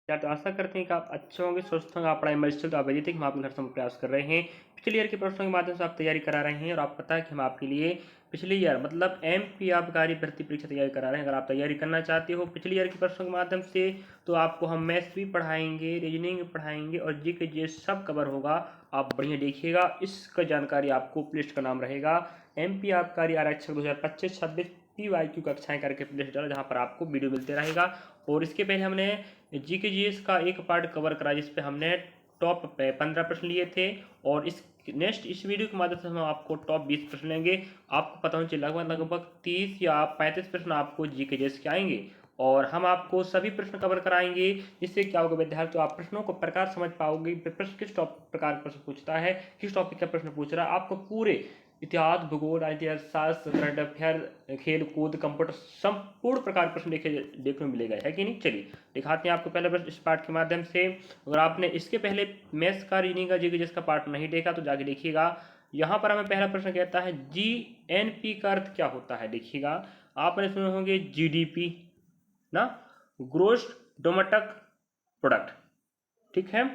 या तो आशा करते हैं कि आप अच्छे होंगे, स्वस्थ होंगे, आप पढ़ाई में अच्छे, तो आप वैसे थे कि हम आपके हर समय प्रयास कर रहे हैं। पिछले ईयर के प्रश्नों के माध्यम से आप तैयारी करा रहे हैं और आप पता है कि हम आपके लिए पिछले ईयर मतलब एमपी आबकारी भर्ती परीक्षा तैयारी करा रहे हैं। अगर आप तैयारी करना चाहते हो पिछले ईयर के प्रश्नों के माध्यम से, तो आपको हम मैथ्स भी पढ़ाएंगे, रीजनिंग भी पढ़ाएंगे और जीके ये सब कवर होगा। आप बढ़िया देखिएगा, इसका जानकारी आपको प्लेलिस्ट का नाम रहेगा एमपी आबकारी आरक्षक 2025-26 PYQ कक्षाएं करके प्लेलिस्ट डाला, जहाँ पर आपको वीडियो मिलते रहेगा। और इसके पहले हमने जीके जीएस का एक पार्ट कवर करा जिसपे हमने टॉप 15 प्रश्न लिए थे, और इस नेक्स्ट इस वीडियो के माध्यम से हम आपको टॉप 20 प्रश्न लेंगे। आपको पता होना चाहिए लगभग 30 या 35 प्रश्न आपको जीके जीएस के आएंगे, और हम आपको सभी प्रश्न कवर कराएंगे, जिससे क्या होगा विद्यार्थी, आप प्रश्नों को प्रकार समझ पाओगे, प्रश्न किस प्रकार प्रश्न पूछता है, किस टॉपिक का प्रश्न पूछ रहा है। आपको पूरे इतिहास, भूगोल, इतिहास, शास्त्र, करंट अफेयर, खेल कूद, कंप्यूटर, संपूर्ण प्रकार प्रश्न देखने को मिलेगा, है कि नहीं। चलिए दिखाते हैं आपको पहला प्रश्न इस पार्ट के माध्यम से। अगर आपने इसके पहले मैथ्स का, रीजनिंग का, जीके जिसका पार्ट नहीं देखा तो जाके देखिएगा। यहाँ पर हमें पहला प्रश्न कहता है जीएनपी का अर्थ क्या होता है। देखिएगा, आपने सुने होंगे जीडीपी ना, ग्रोस डोमेस्टिक प्रोडक्ट, ठीक है,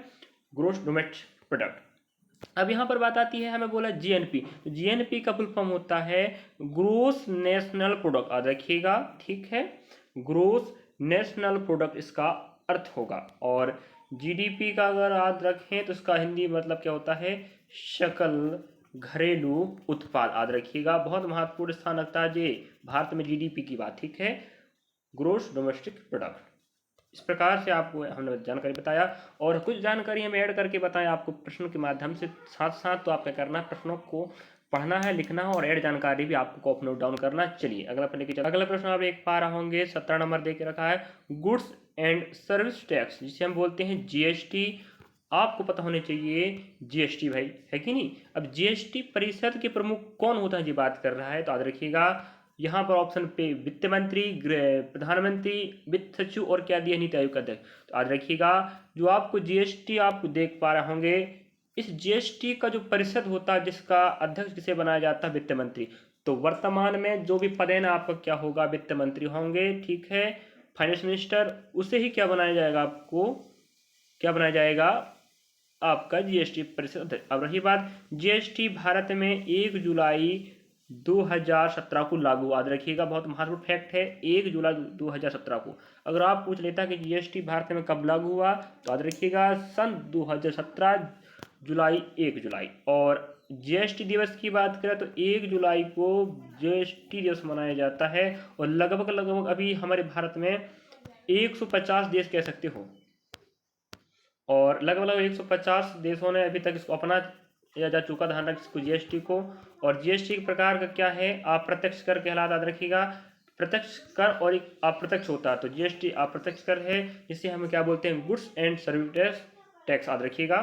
ग्रोस डोमेस्टिक प्रोडक्ट। अब यहाँ पर बात आती है, हमें बोला जीएनपी, तो जीएनपी का फुल फॉर्म होता है ग्रोस नेशनल प्रोडक्ट, याद रखिएगा, ठीक है, ग्रोस नेशनल प्रोडक्ट इसका अर्थ होगा। और जीडीपी का अगर याद रखें तो इसका हिंदी मतलब क्या होता है, सकल घरेलू उत्पाद, याद रखिएगा, बहुत महत्वपूर्ण स्थान रखता है जी भारत में जीडीपी की बात, ठीक है, ग्रोस डोमेस्टिक प्रोडक्ट। इस प्रकार से आपको हमने जानकारी बताया, और कुछ जानकारी हमें ऐड करके बताया आपको प्रश्नों के माध्यम से, साथ साथ तो आप क्या करना है, प्रश्नों को पढ़ना है, लिखना है, और ऐड जानकारी भी आपको कॉपी नोट डाउन करना। चलिए अगला प्रश्न लेके चलते हैं। अगला प्रश्न आप एक पा रहे होंगे, 17 नंबर दे के रखा है, गुड्स एंड सर्विस टैक्स, जिसे हम बोलते हैं जीएसटी। आपको पता होने चाहिए जीएसटी भाई, है कि नहीं। अब जीएसटी परिषद के प्रमुख कौन होता है, जी बात कर रहा है, तो याद रखिएगा यहाँ पर ऑप्शन पे वित्त मंत्री, प्रधानमंत्री, वित्त सचिव, और क्या दिया, नीति आयोग का अध्यक्ष। तो याद रखिएगा, जो आपको जीएसटी आप देख पा रहे होंगे, इस जीएसटी का जो परिषद होता है जिसका अध्यक्ष किसे बनाया जाता है, वित्त मंत्री। तो वर्तमान में जो भी पद है ना आपका क्या होगा, वित्त मंत्री होंगे, ठीक है, फाइनेंस मिनिस्टर, उसे ही क्या बनाया जाएगा, आपको क्या बनाया जाएगा, आपका जीएसटी परिषद। अब रही बात, जीएसटी भारत में 1 जुलाई 2017 को लागू, याद रखिएगा, बहुत महत्वपूर्ण फैक्ट है, 1 जुलाई 2017 को। अगर आप पूछ लेता कि जीएसटी भारत में कब लागू हुआ, तो याद रखिएगा सन 2017 जुलाई, 1 जुलाई। और जीएसटी दिवस की बात करें तो 1 जुलाई को जीएसटी दिवस मनाया जाता है, और लगभग लगभग अभी हमारे भारत में 150 देश कह सकते हो, और लगभग लगभग 150 देशों ने अभी तक इसको अपना या जा चुका, ध्यान रख इसको जीएसटी को। और जीएसटी के प्रकार का क्या है, अप्रत्यक्ष कर कहलाता, याद रखिएगा, प्रत्यक्ष कर और एक अप्रत्यक्ष होता है। तो जीएसटी अप्रत्यक्ष कर है, जिसे हम क्या बोलते हैं, गुड्स एंड सर्विस टैक्स, याद रखिएगा।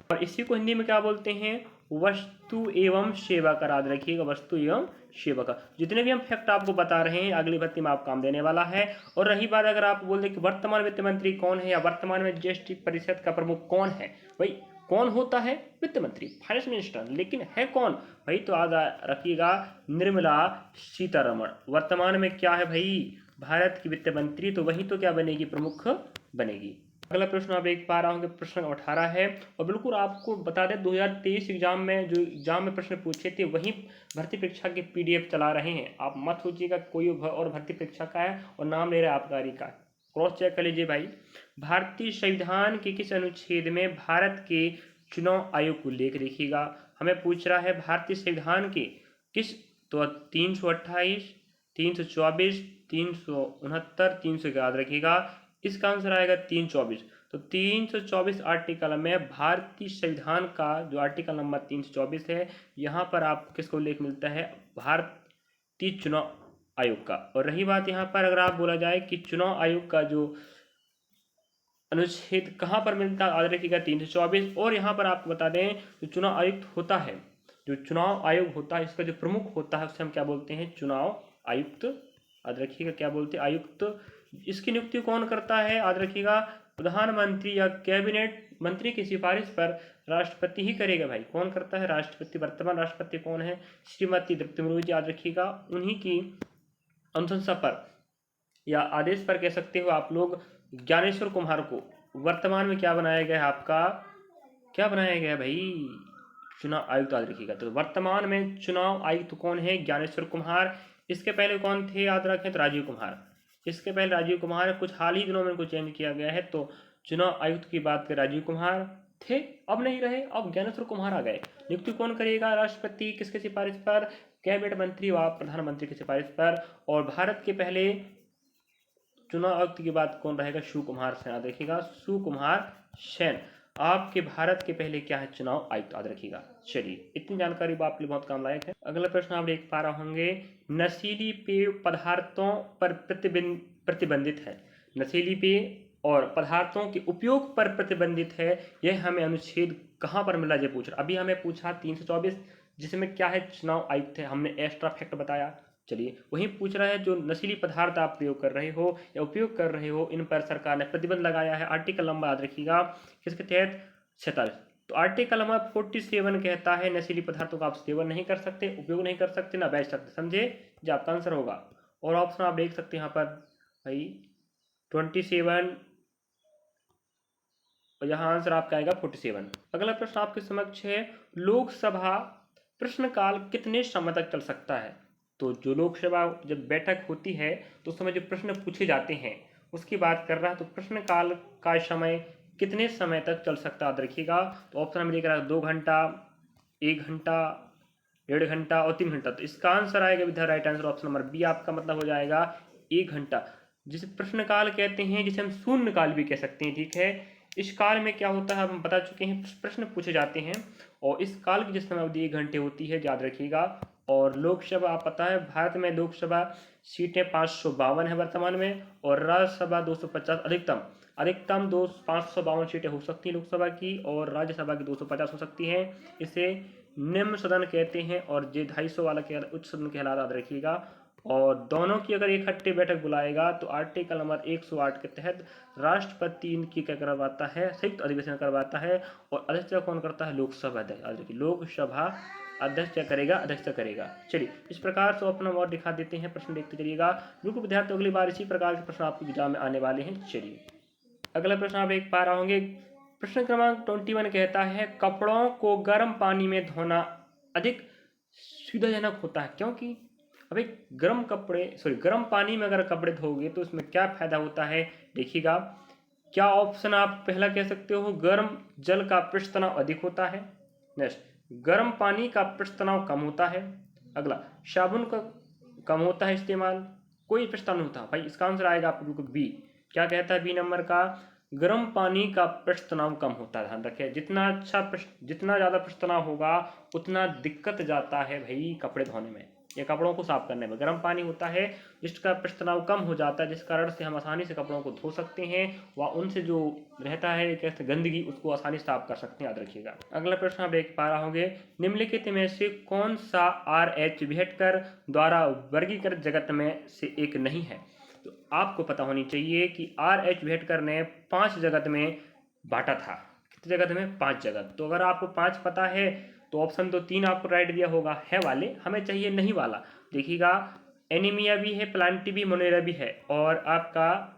और इसी को हिंदी में क्या बोलते हैं, वस्तु एवं सेवा कर, याद रखिएगा, वस्तु एवं सेवा कर। जितने भी हम फैक्ट आपको बता रहे हैं अगली भर्ती में आपको काम देने वाला है। और रही बात, अगर आप बोल दें कि वर्तमान वित्त मंत्री कौन है, या वर्तमान में जीएसटी परिषद का प्रमुख कौन है, भाई कौन होता है, वित्त मंत्री, फाइनेंस मिनिस्टर, लेकिन है कौन भाई, तो याद रखिएगा, निर्मला सीतारमण वर्तमान में क्या है भाई, भारत की वित्त मंत्री, तो वही तो क्या बनेगी, प्रमुख बनेगी। अगला प्रश्न आप एक पा रहा होंगे, प्रश्न 18 है, और बिल्कुल आपको बता दें 2023 एग्जाम में जो एग्जाम में प्रश्न पूछे थे वही भर्ती परीक्षा के पीडीएफ चला रहे हैं। आप मत सोचिएगा कोई और भर्ती परीक्षा का है और नाम ले रहा है आबकारी का, क्रॉस चेक कर लीजिए भाई। भारतीय संविधान के किस अनुच्छेद में भारत के चुनाव आयोग को उल्लेख, देखिएगा हमें पूछ रहा है भारतीय संविधान के किस, तो 328, 324, 369, 300, याद रखिएगा, इसका आंसर आएगा 324। तो 324 आर्टिकल में भारतीय संविधान का जो आर्टिकल नंबर 324 है, यहाँ पर आपको किसको उल्लेख मिलता है, भारतीय चुनाव आयोग का। और रही बात यहाँ पर, अगर आप बोला जाए कि चुनाव आयोग का जो अनुच्छेद कहाँ पर मिलता है, याद रखिएगा 324। और यहाँ पर आपको बता दें, जो चुनाव आयुक्त होता है, जो चुनाव आयोग होता है, इसका जो प्रमुख होता है उसे हम क्या बोलते हैं, चुनाव आयुक्त, याद रखिएगा, क्या बोलते हैं, आयुक्त। इसकी नियुक्ति कौन करता है, याद रखिएगा, प्रधानमंत्री या कैबिनेट मंत्री की सिफारिश पर राष्ट्रपति ही करेगा भाई। कौन करता है, राष्ट्रपति। वर्तमान राष्ट्रपति कौन है, श्रीमती द्रौपदी मुर्मू जी, याद रखिएगा, उन्हीं की अनुशंसा पर या आदेश पर कह सकते हो आप लोग ज्ञानेश्वर कुमार को वर्तमान में क्या बनाया गया है आपका, क्या बनाया गया है भाई, चुनाव आयुक्त याद रखिएगा। तो वर्तमान में चुनाव आयुक्त कौन है, ज्ञानेश्वर कुमार। इसके पहले कौन थे याद रखें, तो राजीव कुमार। इसके पहले राजीव कुमार, कुछ हाल ही दिनों में इनको चेंज किया गया है। तो चुनाव आयुक्त की बात करें, राजीव कुमार थे, अब नहीं रहे, अब ज्ञानेश्वर कुमार आ गए। नियुक्ति कौन करेगा, राष्ट्रपति किसके सिफारिश पर, कैबिनेट मंत्री व प्रधानमंत्री की सिफारिश पर। और भारत के पहले चुनाव आयुक्त की बात कौन रहेगा, शिव कुमार सेन याद रखिएगा, शिव कुमार सेन आपके भारत के पहले क्या है, चुनाव आयुक्त याद रखिएगा। चलिए, इतनी जानकारी आपके लिए बहुत काम लायक है। अगला प्रश्न आप देख पा रहे होंगे, नशीली पेय पदार्थों पर प्रतिबंधित है। नशीली पेय और पदार्थों के उपयोग पर प्रतिबंधित है, यह हमें अनुच्छेद कहाँ पर मिला, ये पूछ रहा। अभी हमें पूछा 324, जिसमें क्या है, चुनाव आयुक्त है, हमने एक्स्ट्रा फैक्ट बताया। चलिए, वही पूछ रहा है, जो नशीली पदार्थ आप प्रयोग कर रहे हो या उपयोग कर रहे हो, इन पर सरकार ने प्रतिबंध लगाया है। आर्टिकल नंबर याद रखिएगा, किसके तहत, 47। तो आर्टिकल नंबर 47 कहता है नशीली पदार्थों का आप सेवन नहीं कर सकते, उपयोग नहीं कर सकते, ना बेच सकते, समझे, जो आपका आंसर होगा। और ऑप्शन आप देख सकते हैं यहाँ पर भाई 27, और यहाँ आंसर आपका आएगा 47। अगला प्रश्न आपके समक्ष है, लोकसभा प्रश्नकाल कितने समय तक चल सकता है। तो जो लोकसभा जब बैठक होती है तो उस समय जो प्रश्न पूछे जाते हैं उसकी बात कर रहा है। तो प्रश्नकाल का समय कितने समय तक चल सकता है याद रखिएगा। तो ऑप्शन में लिख रहा है 2 घंटा, 1 घंटा, 1.5 घंटा और 3 घंटा। तो इसका आंसर आएगा with right answer option number B, आपका मतलब हो जाएगा 1 घंटा, जिसे प्रश्नकाल कहते हैं, जिसे हम शून्यकाल भी कह सकते हैं। ठीक है, इस काल में क्या होता है हम बता चुके हैं, प्रश्न पूछे जाते हैं और इस काल की जिस समय अवधि 1 घंटे होती है, याद रखिएगा। और लोकसभा आप पता है, भारत में लोकसभा सीटें 552 है वर्तमान में, और राज्यसभा 250, अधिकतम 552 सीटें हो सकती हैं लोकसभा की, और राज्यसभा की 250 हो सकती हैं। इसे निम्न सदन कहते हैं, और जे 250 वाला उच्च सदन के हालात याद रखिएगा। और दोनों की अगर इकट्ठे बैठक बुलाएगा तो आर्टिकल नंबर 108 के तहत राष्ट्रपति इनकी क्या करवाता है, संयुक्त अधिवेशन करवाता है। और अध्यक्षता कौन करता है, लोकसभा अध्यक्ष। लोकसभा अध्यक्ष क्या करेगा, अध्यक्षता करेगा। चलिए, इस प्रकार से अपना और दिखा देते हैं, प्रश्न देखते चलिएगा। बिल्कुल विद्यार्थी, अगली बार इसी प्रकार के प्रश्न आपके एग्जाम में आने वाले हैं। चलिए, अगला प्रश्न आप देख पा रहे होंगे, प्रश्न क्रमांक 21 कहता है, कपड़ों को गर्म पानी में धोना अधिक सुविधाजनक होता है, क्योंकि अभी गर्म पानी में अगर कपड़े धोगे तो उसमें क्या फायदा होता है, देखिएगा। क्या ऑप्शन आप पहला कह सकते हो, गर्म जल का पृष्ठ तनाव अधिक होता है। नेक्स्ट, गर्म पानी का पृष्ठ तनाव कम होता है। अगला, साबुन का कम होता है इस्तेमाल, कोई पृष्ठ तनाव नहीं होता भाई। इसका आंसर आएगा आपको बिल्कुल बी। क्या कहता है बी नंबर का, गर्म पानी का पृष्ठ तनाव कम होता है। ध्यान रखें, जितना ज़्यादा पृष्ठ तनाव होगा उतना दिक्कत जाता है भाई कपड़े धोने में या कपड़ों को साफ करने में। गर्म पानी होता है जिसका पृष्ठ तनाव कम हो जाता है, जिस कारण से हम आसानी से कपड़ों को धो सकते हैं, व उनसे जो रहता है कैसे गंदगी, उसको आसानी से साफ कर सकते हैं, याद रखिएगा। अगला प्रश्न आप देख पा रहे होंगे, निम्नलिखित में से कौन सा RH भेटकर द्वारा वर्गीकृत जगत में से एक नहीं है। तो आपको पता होनी चाहिए कि RH भेटकर ने 5 जगत में बांटा था। कितने जगत में, 5 जगत। तो अगर आपको 5 पता है तो ऑप्शन तो 3 आपको राइट दिया होगा, है वाले, हमें चाहिए नहीं वाला। देखिएगा, एनीमिया भी है, प्लांटी भी, मोनेरा भी है, और आपका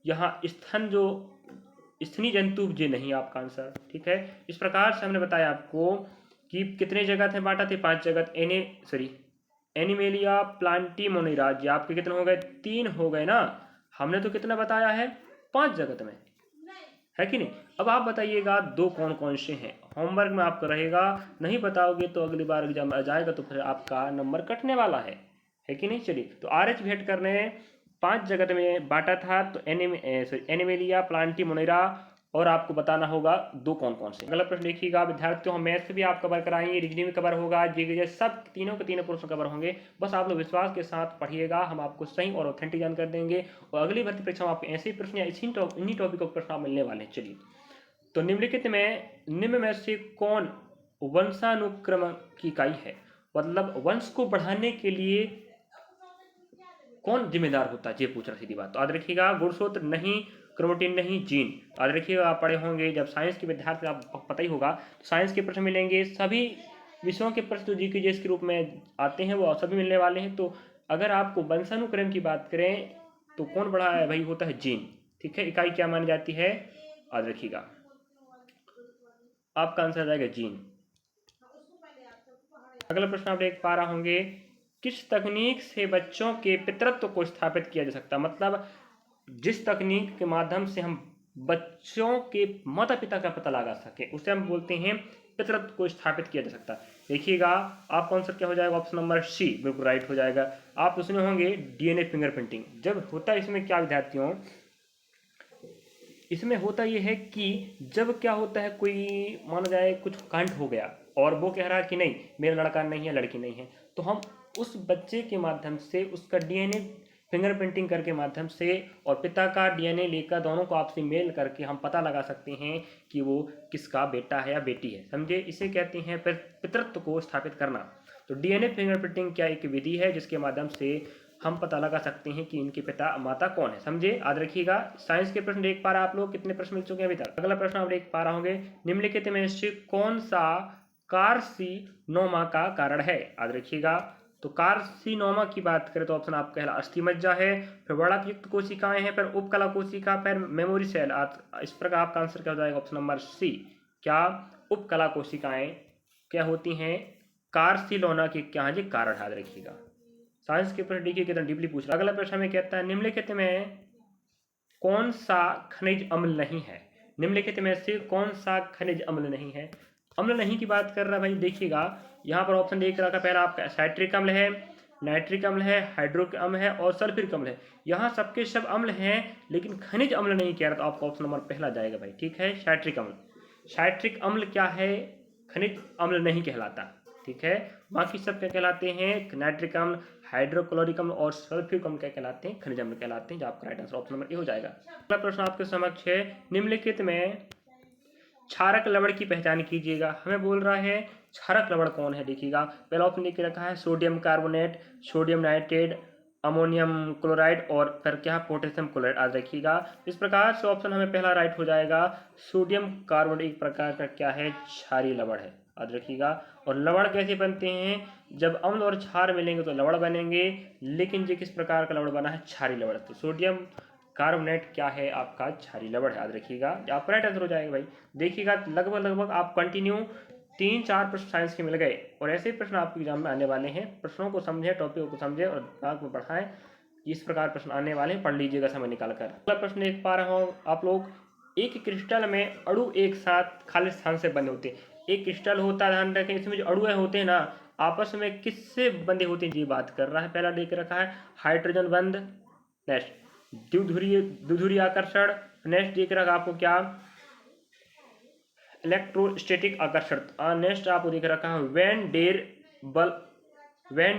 यहाँ स्थनीय जंतु जे नहीं आपका आंसर। ठीक है, इस प्रकार से हमने बताया आपको कि कितने जगत है बांटा थे, 5 जगत। एनिमेलिया, प्लांटी, मोनेरा, ये आपके कितने हो गए, 3 हो गए ना। हमने तो कितना बताया है, 5 जगत में, है कि नहीं। अब आप बताइएगा 2 कौन कौन से हैं। होमवर्क में आपका रहेगा, नहीं बताओगे तो अगली बार एग्जाम आ जाएगा तो फिर आपका नंबर कटने वाला है कि नहीं। चलिए, तो RH भेटकर ने 5 जगत में बांटा था, तो एनिमेलिया, प्लांटी, मोनेरा, और आपको बताना होगा 2 कौन कौन से। अगला प्रश्न देखिएगा विद्यार्थियों, हम मैथ्स भी आप कवर कराएंगे, रीजनिंग भी कवर होगा, जीके, सब तीनों के तीनों प्रश्न कवर होंगे। बस आप लोग विश्वास के साथ पढ़िएगा, हम आपको सही और ऑथेंटिक जानकारी देंगे, और अगली भर्ती परीक्षा में आपको ऐसे ही प्रश्न या इन्हीं टॉपिक पर प्रश्न मिलने वाले हैं। चलिए, तो निम्न में से कौन वंशानुक्रम की इकाई है, मतलब वंश को बढ़ाने के लिए कौन जिम्मेदार होता है, ये पूछ रहा सीधी बात। तो याद रखिएगा, गुणसूत्र नहीं, क्रोमोटिन नहीं, जीन। याद रखिएगा, आप पढ़े होंगे जब साइंस के विद्यार्थी, आपको पता ही होगा, तो साइंस के प्रश्न मिलेंगे, सभी विषयों के प्रश्न जीके जीएस के रूप में आते हैं वो सभी मिलने वाले हैं। तो अगर आपको वंशानुक्रम की बात करें तो कौन बड़ा है भाई, होता है जीन। ठीक है, इकाई क्या मानी जाती है, याद रखिएगा। आपका आंसर आ जाएगा जीन। अगला प्रश्न आप देख पा रहे होंगे, किस तकनीक से बच्चों के पितृत्व को स्थापित किया जा सकता है, मतलब जिस तकनीक के माध्यम से हम बच्चों के माता पिता का पता लगा सके उसे हम बोलते हैं पितृत्व को स्थापित किया जा सकता है। देखिएगा आपका आंसर क्या हो जाएगा, ऑप्शन नंबर सी बिल्कुल राइट हो जाएगा। आप सुने होंगे डीएनए फिंगरप्रिंटिंग जब होता है, इसमें क्या विद्यार्थियों, इसमें होता यह है कि जब क्या होता है, कोई माना जाए कुछ कांड हो गया और वो कह रहा है कि नहीं मेरा लड़का नहीं है लड़की नहीं है, तो हम उस बच्चे के माध्यम से उसका डीएनए फिंगरप्रिंटिंग करके माध्यम से और पिता का डीएनए लेकर दोनों को आपसी मेल करके हम पता लगा सकते हैं कि वो किसका बेटा है या बेटी है, समझे। इसे कहते हैं पितृत्व को स्थापित करना। तो डीएनए फिंगरप्रिंटिंग क्या एक विधि है जिसके माध्यम से हम पता लगा सकते हैं कि इनके पिता माता कौन है, समझे, याद रखिएगा। साइंस के प्रश्न देख पा रहे आप लोग, कितने प्रश्न मिल चुके हैं अभी तक। अगला प्रश्न आप देख पा रहे होंगे, निम्नलिखित में से कौन सा कार्सिनोमा का कारण है, याद रखिएगा। तो कार्सिनोमा की बात करें तो ऑप्शन आपका पहला अस्थि मज्जा है, फिर बड़क युक्त कोशिकाएं हैं, फिर उपकला कोशिका, फिर मेमोरी सेल। इस प्रकार आपका आंसर क्या हो जाएगा, ऑप्शन नंबर सी। क्या उपकला कोशिकाएं क्या होती हैं कार्सिनोमा के क्या जी कारण, याद रखिएगा। साइंस के प्रश्न देखिए कितना डीपली पूछ रहा है। अगला प्रश्न में कहता है, निम्नलिखित में कौन सा खनिज अम्ल नहीं है, निम्नलिखित में से कौन सा खनिज अम्ल नहीं है। अम्ल नहीं की बात कर रहा है भाई, देखिएगा यहाँ पर ऑप्शन देख रहा था पहला आपका साइट्रिक अम्ल है, नाइट्रिक अम्ल है, हाइड्रोक अम्ल है और सल्फ्यूरिक अम्ल है। यहाँ सबके सब अम्ल हैं लेकिन खनिज अम्ल नहीं कह रहा, तो आपका ऑप्शन नंबर पहला जाएगा भाई, ठीक है, साइट्रिक अम्ल। साइट्रिक अम्ल क्या है, खनिज अम्ल नहीं कहलाता, ठीक है। बाकी सब क्या कहलाते हैं, नाइट्रिक अम्ल, हाइड्रोक्लोरिक अम्ल और सल्फ्यूरिक अम्ल क्या कहलाते हैं, खनिज अम्ल कहलाते हैं, जो आपका right answer option number A हो जाएगा। अगला प्रश्न आपके समक्ष है, निम्नलिखित में क्षारक लवण की पहचान कीजिएगा। हमें बोल रहा है क्षारक लवण कौन है, देखिएगा पहला ऑप्शन लिख के रखा है sodium carbonate, sodium nitrate, ammonium chloride और फिर क्या पोटेशियम क्लोराइड, आज रखिएगा। इस प्रकार से ऑप्शन हमें पहला राइट हो जाएगा। सोडियम कार्बोनेट एक प्रकार का क्या है, क्षारीय लवण है, याद रखिएगा। और लवण कैसे बनते हैं, जब अम्ल और क्षार मिलेंगे तो लवण बनेंगे, लेकिन ये किस प्रकार का लवण बना है, क्षारीय लवण। तो सोडियम कार्बोनेट क्या है, आपका क्षारीय लवण है, याद रखिएगा। आपका राइट आंसर हो जाएगा भाई। देखिएगा लगभग आप कंटिन्यू 3-4 प्रश्न साइंस के मिल गए और ऐसे प्रश्न आपके एग्जाम में आने वाले हैं। प्रश्नों को समझें, टॉपिक को समझें और दिमाग को बढ़ाएं। इस प्रकार प्रश्न आने वाले हैं, पढ़ लीजिएगा समय निकाल कर। अगला प्रश्न देख पा रहे हो आप लोग, एक क्रिस्टल में अणु एक साथ खाली स्थान से बंधे होते हैं। एक क्रिस्टल होता है, ध्यान रखें, इसमें जो अणु होते हैं ना आपस में किससे बंधे होते हैं, ये बात कर रहा है। पहला देख रखा है हाइड्रोजन बंध, नेक्स्ट द्विध्रुवीय आकर्षण, नेक्स्ट देख रखा आपको क्या इलेक्ट्रोस्टैटिक आकर्षण, नेक्स्ट आपको देख रखा है वैन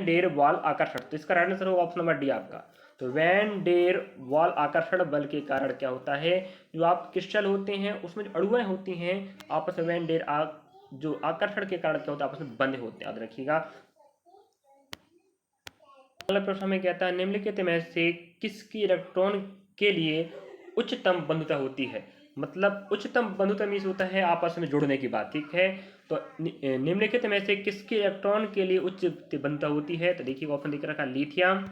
डेर वाल आकर्षण। तो इसका राइट आंसर होगा ऑप्शन नंबर डी आपका। तो वैन डेर वाल आकर्षण बल के कारण क्या होता है, जो आप क्रिस्टल होते हैं उसमें जो अणुएं होती हैं आपस में वैन डेर जो आकर्षण के कारण क्या होता है, आपस में बंधे होते हैं, याद रखिएगा। अगला प्रश्न में कहता है, निम्नलिखित में से किसकी इलेक्ट्रॉन के लिए उच्चतम बंधुता होती है, मतलब उच्चतम बंधुता मीन्स होता है आपस में जुड़ने की बात, ठीक है। तो निम्नलिखित में से किसके इलेक्ट्रॉन के लिए उच्च बंधुता होती है, तो देखिए ऑप्शन दिख रखा लिथियम,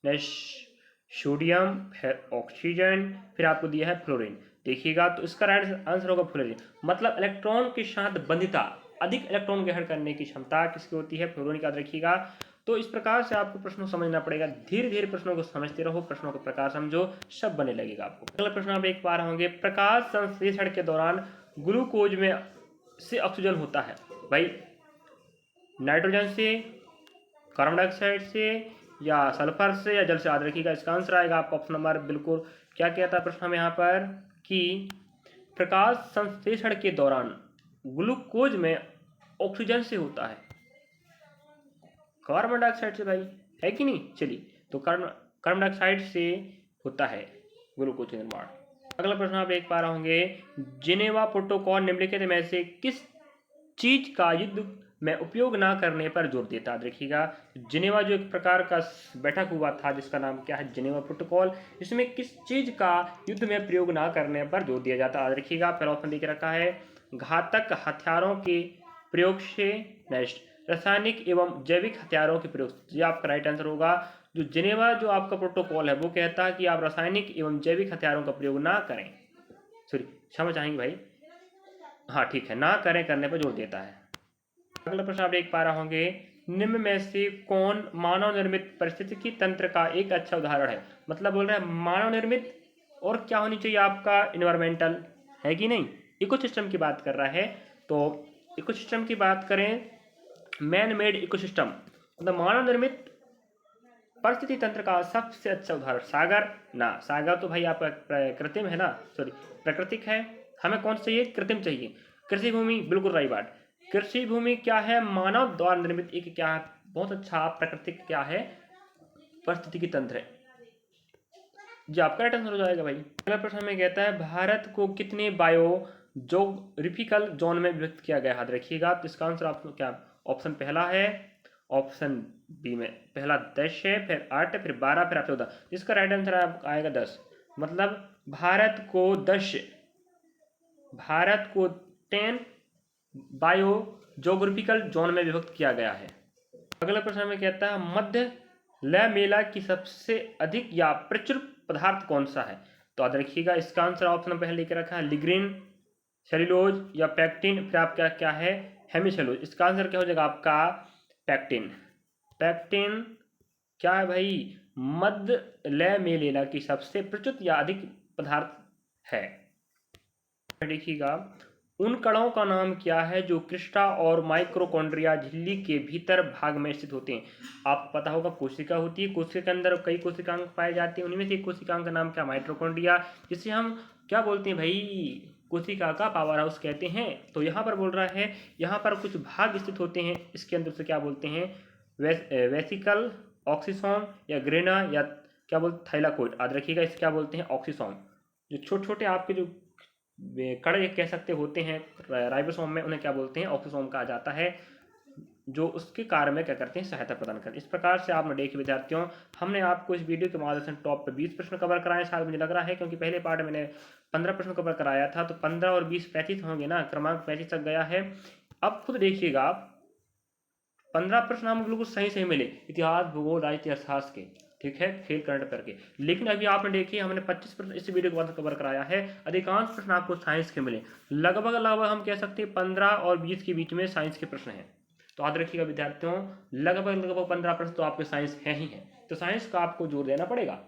नेक्स्ट सोडियम, फिर ऑक्सीजन, फिर आपको दिया है फ्लोरीन। देखिएगा तो इसका राइट आंसर होगा फ्लोरीन। मतलब इलेक्ट्रॉन के साथ बंधिता, अधिक इलेक्ट्रॉन ग्रहण करने की क्षमता किसकी होती है, फ्लोरीन, याद रखिएगा। तो इस प्रकार से आपको प्रश्नों समझना पड़ेगा, धीरे धीरे प्रश्नों को समझते रहो, प्रश्नों को प्रकार समझो, सब बने लगेगा आपको। अगला प्रश्न आप एक बार होंगे, प्रकाश संश्लेषण के दौरान ग्लूकोज में से ऑक्सीजन होता है भाई नाइट्रोजन से, कार्बन डाइऑक्साइड से या सल्फर से या जल से, याद रखिएगा। इसका आंसर आएगा आपका ऑप्शन नंबर बिल्कुल। क्या कहता है प्रश्न में यहाँ पर कि प्रकाश संश्लेषण के दौरान ग्लूकोज में ऑक्सीजन से होता है, कार्बन डाइऑक्साइड से भाई, है कि नहीं। चलिए तो कार्बन डाइऑक्साइड से होता है ग्लूकोज निर्माण। अगला प्रश्न आप देख पा रहे होंगे, जिनेवा प्रोटोकॉल निम्नलिखित में से किस चीज का युद्ध में उपयोग ना करने पर जोर देता है, देखिएगा। जिनेवा जो एक प्रकार का बैठक हुआ था जिसका नाम क्या है, जिनेवा प्रोटोकॉल, इसमें किस चीज का युद्ध में प्रयोग ना करने पर जोर दिया जाता है, देखिएगा। पहला ऑप्शन देख रखा है घातक हथियारों के प्रयोग से, नेक्स्ट रासायनिक एवं जैविक हथियारों के प्रयोग, ये आपका राइट आंसर होगा। जो जिनेवा जो आपका प्रोटोकॉल है वो कहता है कि आप रासायनिक एवं जैविक हथियारों का प्रयोग ना करें, सॉरी क्षमा चाहेंगे भाई, हाँ ठीक है, ना करें करने पर जोर देता है। अगला प्रश्न आप देख पा रहे होंगे, निम्न में से कौन मानव निर्मित पारिस्थितिकी तंत्र का एक अच्छा उदाहरण है। मतलब बोल रहे हैं मानव निर्मित और क्या होनी चाहिए आपका इन्वायरमेंटल, है कि नहीं, इकोसिस्टम की बात कर रहा है। तो इकोसिस्टम की बात करें, मैन मेड इकोसिस्टम मतलब मानव निर्मित परिस्थिति तंत्र का सबसे अच्छा उदाहरण सागर ना, सागर तो भाई आपका कृत्रिम है ना, सॉरी प्राकृतिक है, हमें कौन सा चाहिए, कृत्रिम चाहिए। कृषि भूमि, बिल्कुल राइट बात, कृषि भूमि क्या है, मानव द्वारा निर्मित एक क्या है, बहुत अच्छा प्राकृतिक क्या है, परिस्थितिकी तंत्र है। जी आपका राइट आंसर हो जाएगा भाई। अगला प्रश्न हमें कहता है, भारत को कितने बायोजोग्राफिकल जोन में विभक्त किया गया, याद रखिएगा। तो इसका आंसर आपको क्या, ऑप्शन पहला है, ऑप्शन बी में पहला 10 है, फिर 8 है, फिर 12, फिर 14। इसका राइट आंसर आएगा 10। मतलब भारत को 10 बायोजोग्राफिकल जोन में विभक्त किया गया है। अगला प्रश्न हमें कहता है, मध्य लैमेला की सबसे अधिक या प्रचुर पदार्थ कौन सा है। तो याद रखिएगा इसका आंसर ऑप्शन पहले लेकर रखा है, लिग्रीन, सेल्यूलोज या पैक्टिन, फिर आपका क्या है, हेमिसेलुलोज। इसका आंसर क्या हो जाएगा आपका, पैक्टिन। पैक्टिन क्या है भाई, मध्य लैमेला की सबसे प्रचुर या अधिक पदार्थ है। देखिएगा, उन कणों का नाम क्या है जो क्रिस्टा और माइक्रोकॉन्ड्रिया झिल्ली के भीतर भाग में स्थित होते हैं। आपको पता होगा कोशिका होती है, कोशिका के अंदर कई कोशिकांग पाए जाते हैं, उनमें से एक कोशिकांग का नाम क्या, माइटोकॉन्ड्रिया, जिसे हम क्या बोलते हैं भाई, कोशिका का पावर हाउस कहते हैं। तो यहाँ पर बोल रहा है, यहाँ पर कुछ भाग स्थित होते हैं, इसके अंदर से क्या बोलते हैं, वेसिकल, ऑक्सीसोम या ग्रेना या क्या बोलते, थाइलाकोइड। याद रखिएगा इसे क्या बोलते हैं, ऑक्सीसोम। जो छोटे छोटे आपके जो कण कह सकते होते हैं राइबोसोम में, उन्हें क्या बोलते हैं, ऑक्सीसोम कहा जाता है, जो उसके कार्य में क्या करते हैं, सहायता प्रदान करते हैं। इस प्रकार से आपने देखिए विद्यार्थियों, हमने आपको इस वीडियो के माध्यम से टॉप पे 20 प्रश्न कवर कराए, शायद मुझे लग रहा है, क्योंकि पहले पार्ट मैंने 15 प्रश्न कवर कराया था, तो 15 और 20 35 होंगे ना, क्रमांक 35 तक गया है। अब खुद देखिएगा 15 प्रश्न हम बिल्कुल सही सही मिले, इतिहास, भूगोल, राजनीति, अर्थशास्त्र के, ठीक है, खेल, करंट अफेयर के। लेकिन अभी आपने देखिए हमने 25 प्रश्न इस वीडियो के बाद कवर कराया है, अधिकांश प्रश्न आपको साइंस के मिले, लगभग लगभग हम कह सकते हैं 15 और 20 के बीच में साइंस के प्रश्न हैं। तो याद रखिएगा विद्यार्थियों, लगभग लगभग 15 प्रश्न तो आपके साइंस है ही है, तो साइंस का आपको जोर देना पड़ेगा।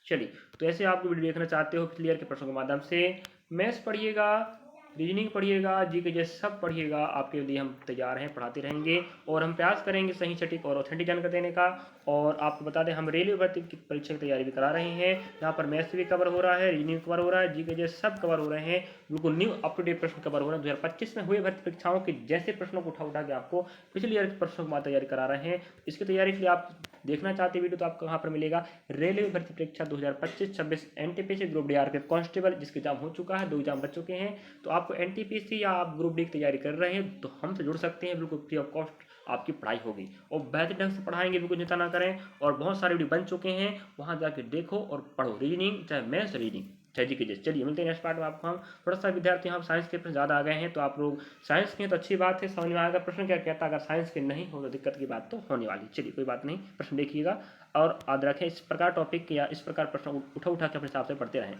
चलिए, तो ऐसे आप वीडियो देखना चाहते हो क्लियर के प्रश्नों के माध्यम से, मैथ्स पढ़िएगा, रीजनिंग पढ़िएगा, जी के जैसे सब पढ़िएगा, आपके लिए हम तैयार हैं, पढ़ाते रहेंगे और हम प्रयास करेंगे सही सटीक और ऑथेंटिक जानकारी देने का। और आपको बता दें हम रेलवे भर्ती की परीक्षा की तैयारी भी करा रहे हैं, यहाँ पर मैथ्स भी कवर हो रहा है, रीजनिंग कवर हो रहा है, जी के जैसे सब कवर हो रहे हैं, बिल्कुल न्यू अप टू डेट प्रश्न कवर हो रहे हैं। 2025 में हुए भर्ती परीक्षाओं के जैसे प्रश्नों को उठा उठा के आपको पिछले ईयर के प्रश्नों के बाद तैयारी करा रहे हैं। इसकी तैयारी के लिए आप देखना चाहते वीडियो तो आपको कहाँ पर मिलेगा, रेलवे भर्ती परीक्षा 2025-26 NTPC group D RPF constable, जिसके एग्जाम हो चुका है, 2 एग्जाम बच चुके हैं। तो आपको एनटीपीसी या आप ग्रुप डी की तैयारी कर रहे हैं तो हमसे जुड़ सकते हैं, बिल्कुल फ्री ऑफ कॉस्ट आपकी पढ़ाई होगी और बेहतर ढंग से पढ़ाएंगे, बिल्कुल चिंता ना करें। और बहुत सारे वीडियो बन चुके हैं, वहाँ जाके देखो और पढ़ो, रीजनिंग चाहे मैथ्स, रीडिंग चाहे जी के जैसे। चलिए मिलते हैं नेक्स्ट पार्ट में आपको। हम थोड़ा सा विद्यार्थी हम साइंस के प्रश्न ज़्यादा आ गए हैं, तो आप लोग साइंस के हैं तो अच्छी बात है, समझ में आएगा प्रश्न क्या कहता है। अगर साइंस के नहीं हो तो दिक्कत की बात तो होने वाली। चलिए कोई बात नहीं, प्रश्न देखिएगा और याद रखें इस प्रकार टॉपिक या इस प्रकार प्रश्न उठा उठा के अपने हिसाब से पढ़ते रहें।